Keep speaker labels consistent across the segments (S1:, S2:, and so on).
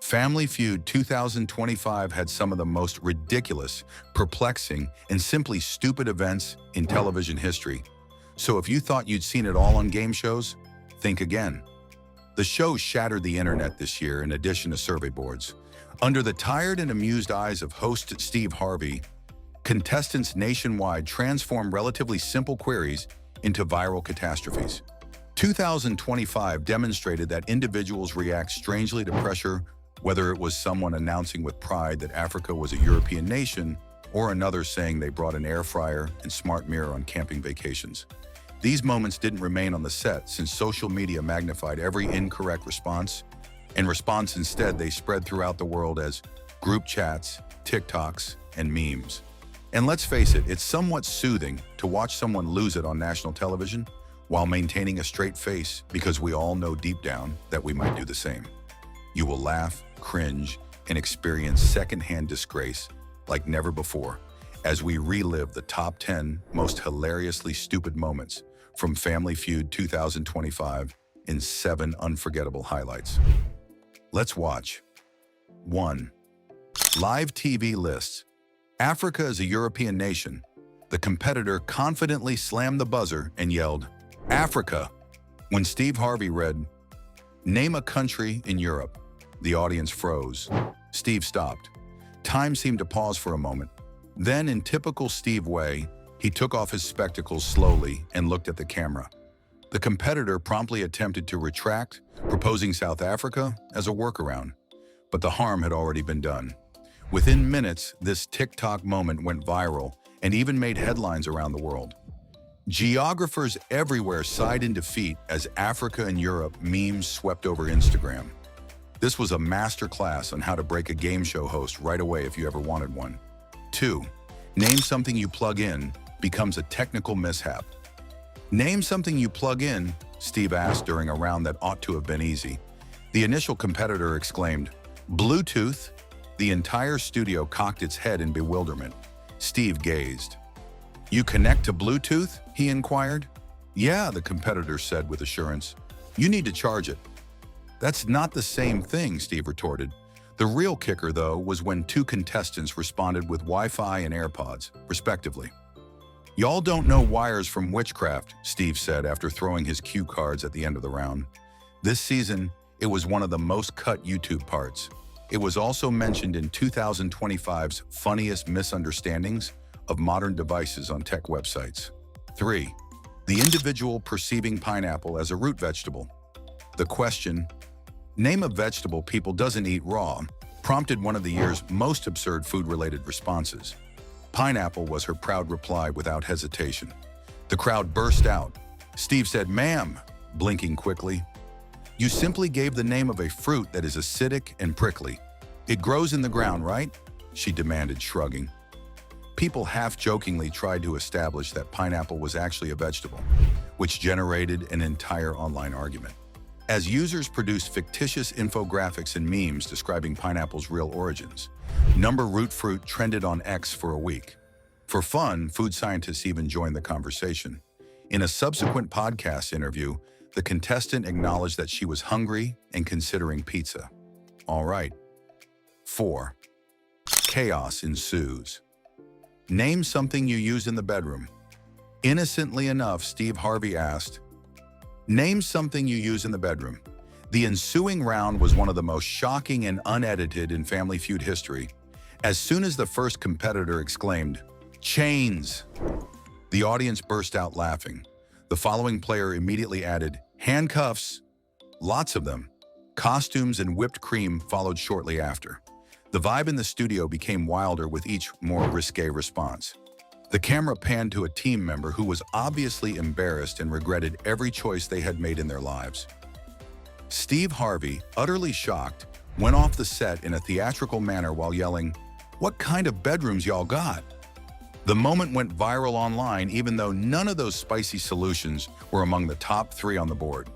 S1: Family Feud 2025 had some of the most ridiculous, perplexing, and simply stupid events in television history. So if you thought you'd seen it all on game shows, think again. The show shattered the internet this year in addition to survey boards. Under the tired and amused eyes of host Steve Harvey, contestants nationwide transformed relatively simple queries into viral catastrophes. 2025 demonstrated that individuals react strangely to pressure, whether it was someone announcing with pride that Africa was a European nation or another saying they brought an air fryer and smart mirror on camping vacations. These moments didn't remain on the set since social media magnified every incorrect response. Instead, they spread throughout the world as group chats, TikToks, and memes. And let's face it, it's somewhat soothing to watch someone lose it on national television while maintaining a straight face because we all know deep down that we might do the same. You will laugh, cringe, and experience secondhand disgrace like never before as we relive the top 10 most hilariously stupid moments from Family Feud 2025 in 7 unforgettable highlights. Let's watch. 1. Live TV lists. Africa is a European nation. The competitor confidently slammed the buzzer and yelled, "Africa." When Steve Harvey read, "Name a country in Europe," the audience froze. Steve stopped. Time seemed to pause for a moment. Then, in typical Steve way, he took off his spectacles slowly and looked at the camera. The competitor promptly attempted to retract, proposing South Africa as a workaround. But the harm had already been done. Within minutes, this TikTok moment went viral and even made headlines around the world. Geographers everywhere sighed in defeat as Africa and Europe memes swept over Instagram. This was a masterclass on how to break a game show host right away if you ever wanted one. 2. Name something you plug in becomes a technical mishap. Name something you plug in, Steve asked during a round that ought to have been easy. The initial competitor exclaimed, "Bluetooth?" The entire studio cocked its head in bewilderment. Steve gazed. "You connect to Bluetooth?" he inquired. "Yeah," the competitor said with assurance. "You need to charge it." "That's not the same thing," Steve retorted. The real kicker, though, was when 2 contestants responded with Wi-Fi and AirPods, respectively. "Y'all don't know wires from witchcraft," Steve said after throwing his cue cards at the end of the round. This season, it was one of the most cut YouTube parts. It was also mentioned in 2025's funniest misunderstandings of modern devices on tech websites. 3. The individual perceiving pineapple as a root vegetable. The question, "Name a vegetable people doesn't eat raw," prompted one of the year's most absurd food-related responses. Pineapple was her proud reply without hesitation. The crowd burst out. Steve said, "Ma'am," blinking quickly. "You simply gave the name of a fruit that is acidic and prickly. It grows in the ground, right?" she demanded, shrugging. People half-jokingly tried to establish that pineapple was actually a vegetable, which generated an entire online argument. As users produced fictitious infographics and memes describing pineapple's real origins, number root fruit trended on X for a week. For fun, food scientists even joined the conversation. In a subsequent podcast interview, the contestant acknowledged that she was hungry and considering pizza. All right. 4. Chaos ensues. Name something you use in the bedroom. Innocently enough, Steve Harvey asked, "Name something you use in the bedroom." The ensuing round was one of the most shocking and unedited in Family Feud history. As soon as the first competitor exclaimed, "Chains!" the audience burst out laughing. The following player immediately added, "Handcuffs!" Lots of them. Costumes and whipped cream followed shortly after. The vibe in the studio became wilder with each more risque response. The camera panned to a team member who was obviously embarrassed and regretted every choice they had made in their lives. Steve Harvey, utterly shocked, went off the set in a theatrical manner while yelling, "What kind of bedrooms y'all got?" The moment went viral online even though none of those spicy solutions were among the top 3 on the board.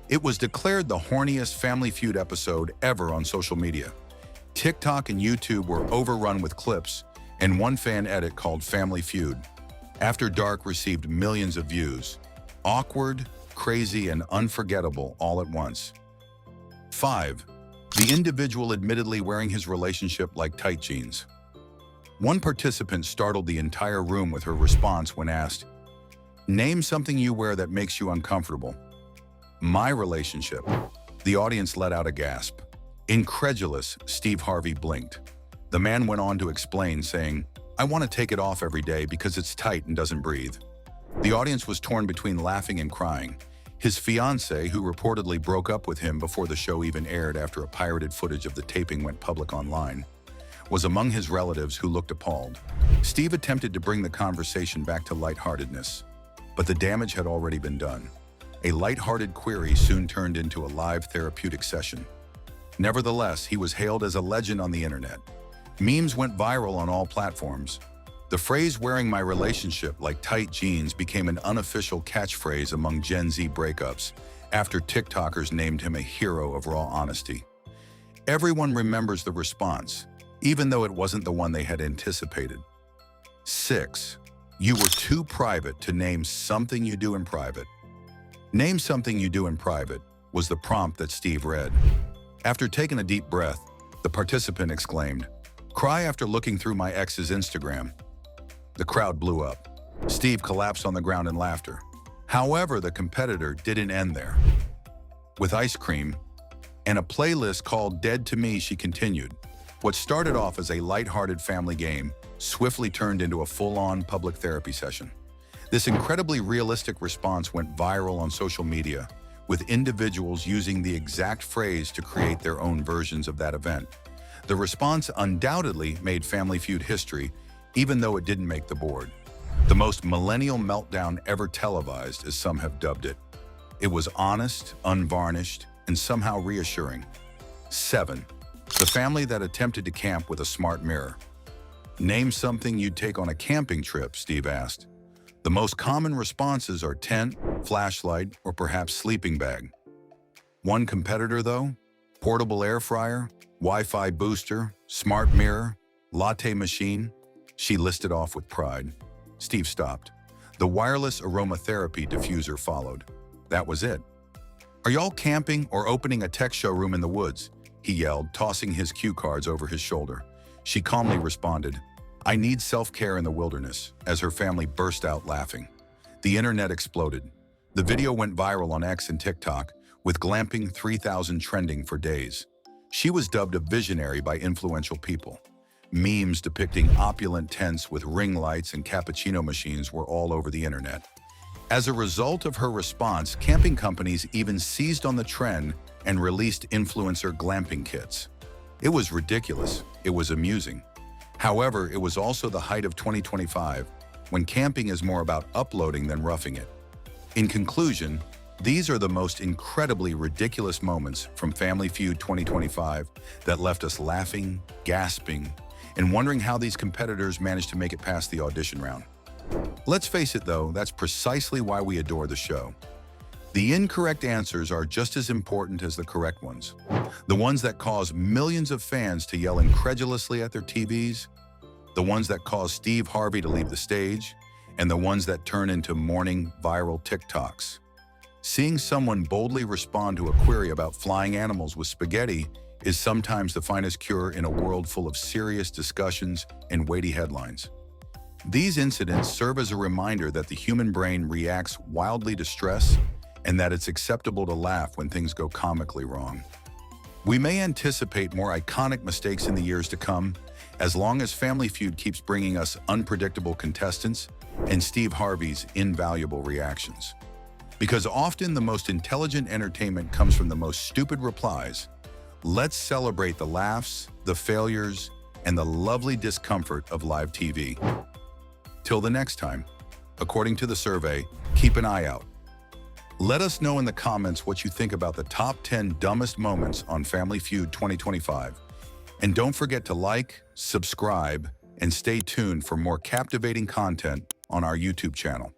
S1: It was declared the horniest Family Feud episode ever on social media. TikTok and YouTube were overrun with clips, and one fan edit called Family Feud After Dark received millions of views. Awkward, crazy, and unforgettable all at once. 5. The individual admittedly wearing his relationship like tight jeans. One participant startled the entire room with her response when asked, "Name something you wear that makes you uncomfortable." "My relationship." The audience let out a gasp. Incredulous, Steve Harvey blinked. The man went on to explain, saying, "I want to take it off every day because it's tight and doesn't breathe." The audience was torn between laughing and crying. His fiancée, who reportedly broke up with him before the show even aired after a pirated footage of the taping went public online, was among his relatives who looked appalled. Steve attempted to bring the conversation back to lightheartedness, but the damage had already been done. A lighthearted query soon turned into a live therapeutic session. Nevertheless, he was hailed as a legend on the internet. Memes went viral on all platforms. The phrase "wearing my relationship like tight jeans" became an unofficial catchphrase among Gen Z breakups after TikTokers named him a hero of raw honesty. Everyone remembers the response, even though it wasn't the one they had anticipated. 6. You were too private to name something you do in private. "Name something you do in private" was the prompt that Steve read. After taking a deep breath, the participant exclaimed, "Cry after looking through my ex's Instagram." The crowd blew up. Steve collapsed on the ground in laughter. However, the competitor didn't end there. With ice cream and a playlist called "Dead to Me," she continued. What started off as a lighthearted family game swiftly turned into a full-on public therapy session. This incredibly realistic response went viral on social media, with individuals using the exact phrase to create their own versions of that event. The response undoubtedly made Family Feud history, even though it didn't make the board. The most millennial meltdown ever televised, as some have dubbed it. It was honest, unvarnished, and somehow reassuring. 7. The family that attempted to camp with a smart mirror. "Name something you'd take on a camping trip," Steve asked. The most common responses are tent, flashlight, or perhaps sleeping bag. One competitor, though, portable air fryer, Wi-Fi booster, smart mirror, latte machine. She listed off with pride. Steve stopped. The wireless aromatherapy diffuser followed. That was it. "Are y'all camping or opening a tech showroom in the woods?" he yelled, tossing his cue cards over his shoulder. She calmly responded, "I need self-care in the wilderness," as her family burst out laughing. The internet exploded. The video went viral on X and TikTok, with Glamping 3000 trending for days. She was dubbed a visionary by influential people. Memes depicting opulent tents with ring lights and cappuccino machines were all over the internet. As a result of her response, camping companies even seized on the trend and released influencer glamping kits. It was ridiculous. It was amusing. However, it was also the height of 2025, when camping is more about uploading than roughing it. In conclusion, these are the most incredibly ridiculous moments from Family Feud 2025 that left us laughing, gasping, and wondering how these competitors managed to make it past the audition round. Let's face it though, that's precisely why we adore the show. The incorrect answers are just as important as the correct ones. The ones that cause millions of fans to yell incredulously at their TVs, the ones that cause Steve Harvey to leave the stage, and the ones that turn into morning viral TikToks. Seeing someone boldly respond to a query about flying animals with spaghetti is sometimes the finest cure in a world full of serious discussions and weighty headlines. These incidents serve as a reminder that the human brain reacts wildly to stress and that it's acceptable to laugh when things go comically wrong. We may anticipate more iconic mistakes in the years to come, as long as Family Feud keeps bringing us unpredictable contestants and Steve Harvey's invaluable reactions. Because often the most intelligent entertainment comes from the most stupid replies, let's celebrate the laughs, the failures, and the lovely discomfort of live TV. Till the next time, according to the survey, keep an eye out. Let us know in the comments what you think about the top 10 dumbest moments on Family Feud 2025. And don't forget to like, subscribe, and stay tuned for more captivating content on our YouTube channel.